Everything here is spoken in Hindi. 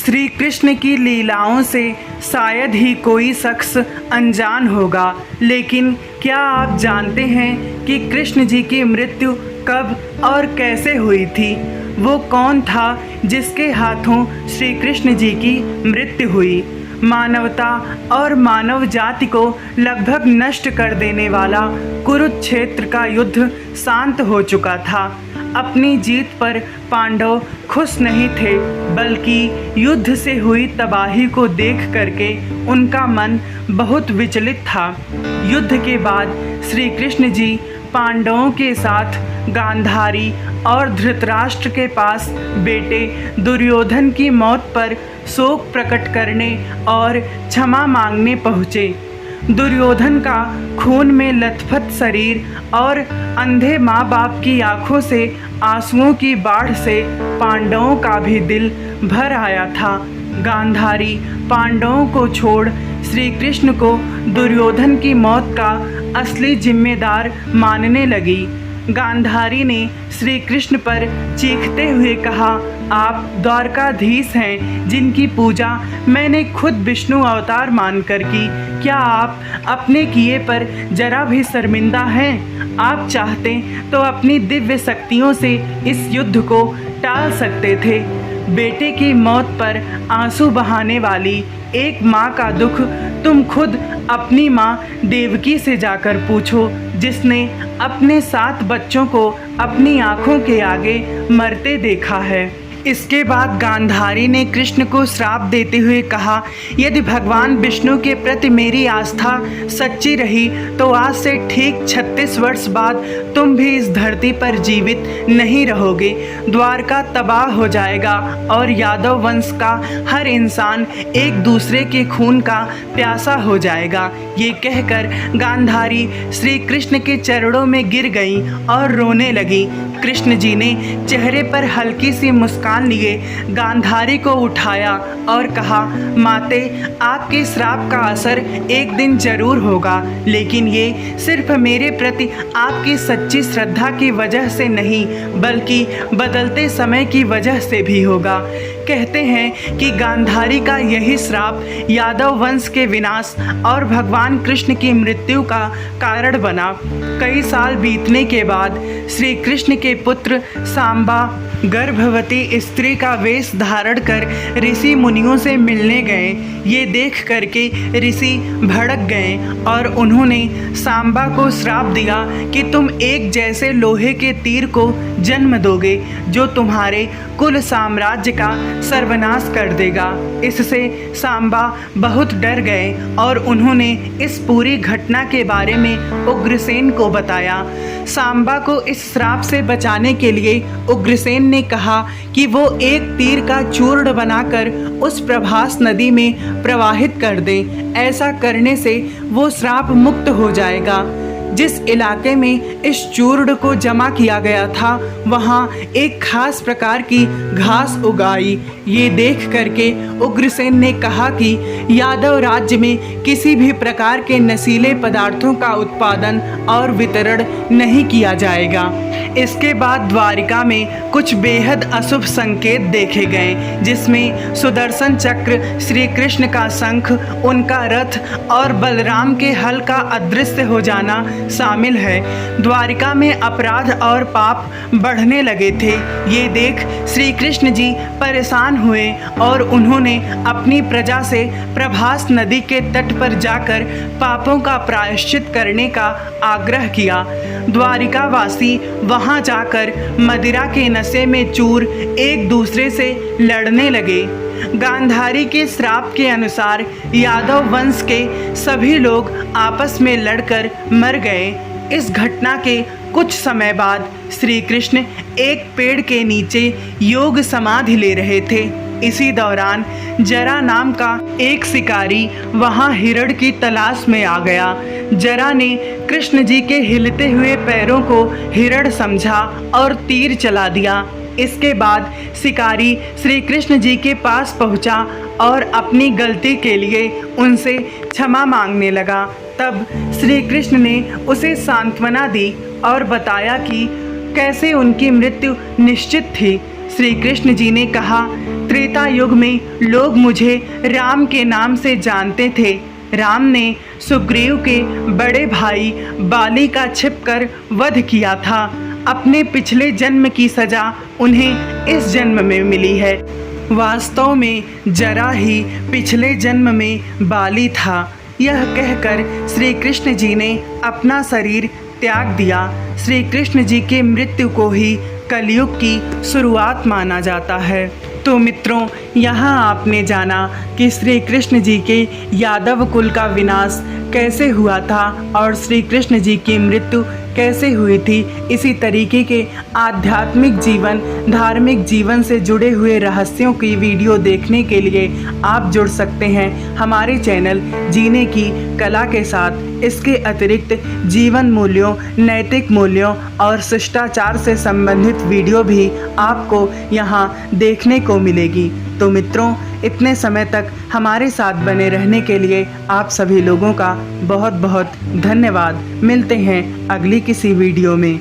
श्री कृष्ण की लीलाओं से शायद ही कोई शख्स अनजान होगा, लेकिन क्या आप जानते हैं कि कृष्ण जी की मृत्यु कब और कैसे हुई थी? वो कौन था जिसके हाथों श्री कृष्ण जी की मृत्यु हुई? मानवता और मानव जाति को लगभग नष्ट कर देने वाला कुरुक्षेत्र का युद्ध शांत हो चुका था। अपनी जीत पर पांडव खुश नहीं थे, बल्कि युद्ध से हुई तबाही को देख करके उनका मन बहुत विचलित था। युद्ध के बाद श्री कृष्ण जी पांडवों के साथ गांधारी और धृतराष्ट्र के पास बेटे दुर्योधन की मौत पर शोक प्रकट करने और क्षमा मांगने पहुँचे। दुर्योधन का खून में लथपथ शरीर और अंधे माँ बाप की आंखों से आंसुओं की बाढ़ से पांडवों का भी दिल भर आया था। गांधारी पांडवों को छोड़ श्री कृष्ण को दुर्योधन की मौत का असली जिम्मेदार मानने लगी। गांधारी ने श्री कृष्ण पर चीखते हुए कहा, आप द्वारकाधीश हैं जिनकी पूजा मैंने खुद विष्णु अवतार मानकर की। क्या आप अपने किए पर जरा भी शर्मिंदा हैं? आप चाहते तो अपनी दिव्य शक्तियों से इस युद्ध को टाल सकते थे। बेटे की मौत पर आंसू बहाने वाली एक माँ का दुख तुम खुद अपनी माँ देवकी से जाकर पूछो, जिसने अपने 7 बच्चों को अपनी आँखों के आगे मरते देखा है। इसके बाद गांधारी ने कृष्ण को श्राप देते हुए कहा, यदि भगवान विष्णु के प्रति मेरी आस्था सच्ची रही तो आज से ठीक 36 वर्ष बाद तुम भी इस धरती पर जीवित नहीं रहोगे। द्वारका तबाह हो जाएगा और यादव वंश का हर इंसान एक दूसरे के खून का प्यासा हो जाएगा। ये कहकर गांधारी श्री कृष्ण के चरणों में गिर गई और रोने लगी। कृष्ण जी ने चेहरे पर हल्की सी मुस्कान लिए गांधारी को उठाया और कहा, माते, आपके श्राप का असर एक दिन जरूर होगा, लेकिन ये सिर्फ मेरे प्रति आपकी सच्ची श्रद्धा की वजह से नहीं, बल्कि बदलते समय की वजह से भी होगा। कहते हैं कि गांधारी का यही श्राप यादव वंश के विनाश और भगवान कृष्ण की मृत्यु का कारण बना। कई साल बीतने के बाद श्री कृष्ण के पुत्र सांबा गर्भवती स्त्री का वेश धारण कर ऋषि मुनियों से मिलने गए। ये देख करके ऋषि भड़क गए और उन्होंने सांबा को श्राप दिया कि तुम एक जैसे लोहे के तीर को जन्म दोगे जो तुम्हारे कुल साम्राज्य का सर्वनाश कर देगा। इससे सांबा बहुत डर गए और उन्होंने इस पूरी घटना के बारे में उग्रसेन को बताया। सांबा को इस श्राप से बचाने के लिए उग्रसेन ने कहा कि वो एक तीर का चूर्ण बनाकर उस प्रभास नदी में प्रवाहित कर दें। ऐसा करने से वो श्राप मुक्त हो जाएगा। जिस इलाके में इस चूर्ण को जमा किया गया था वहाँ एक खास प्रकार की घास उगाई। ये देख करके उग्रसेन ने कहा कि यादव राज्य में किसी भी प्रकार के नशीले पदार्थों का उत्पादन और वितरण नहीं किया जाएगा। इसके बाद द्वारिका में कुछ बेहद अशुभ संकेत देखे गए, जिसमें सुदर्शन चक्र, श्री कृष्ण का शंख, उनका रथ और बलराम के हल का अदृश्य हो जाना शामिल है। द्वारिका में अपराध और पाप बढ़ने लगे थे। ये देख श्री कृष्ण जी परेशान हुए और उन्होंने अपनी प्रजा से प्रभास नदी के तट पर जाकर पापों का प्रायश्चित करने का आग्रह किया। द्वारिकावासी वहां जाकर मदिरा के नशे में चूर एक दूसरे से लड़ने लगे। गांधारी के श्राप के अनुसार यादव वंश के सभी लोग आपस में लड़कर मर गए। इस घटना के कुछ समय बाद श्री कृष्ण एक पेड़ के नीचे योग समाधि ले रहे थे। इसी दौरान जरा नाम का एक शिकारी वहां हिरण की तलाश में आ गया। जरा ने कृष्ण जी के हिलते हुए पैरों को हिरण समझा और तीर चला दिया। इसके बाद शिकारी श्री कृष्ण जी के पास पहुंचा और अपनी गलती के लिए उनसे क्षमा मांगने लगा। तब श्री कृष्ण ने उसे सांत्वना दी और बताया कि कैसे उनकी मृत्यु निश्चित थी। श्री कृष्ण जी ने कहा, त्रेता युग में लोग मुझे राम के नाम से जानते थे। राम ने सुग्रीव के बड़े भाई बाली का छिपकर वध किया था। अपने पिछले जन्म की सज़ा उन्हें इस जन्म में मिली है। वास्तव में जरा ही पिछले जन्म में बाली था। यह कहकर श्री कृष्ण जी ने अपना शरीर त्याग दिया। श्री कृष्ण जी की मृत्यु को ही कलयुग की शुरुआत माना जाता है। तो मित्रों, यहाँ आपने जाना कि श्री कृष्ण जी के यादव कुल का विनाश कैसे हुआ था और श्री कृष्ण जी की मृत्यु कैसे हुई थी। इसी तरीके के आध्यात्मिक जीवन, धार्मिक जीवन से जुड़े हुए रहस्यों की वीडियो देखने के लिए आप जुड़ सकते हैं हमारे चैनल जीने की कला के साथ। इसके अतिरिक्त जीवन मूल्यों, नैतिक मूल्यों और शिष्टाचार से संबंधित वीडियो भी आपको यहाँ देखने को मिलेगी। तो मित्रों, इतने समय तक हमारे साथ बने रहने के लिए आप सभी लोगों का बहुत बहुत धन्यवाद। मिलते हैं अगली किसी वीडियो में।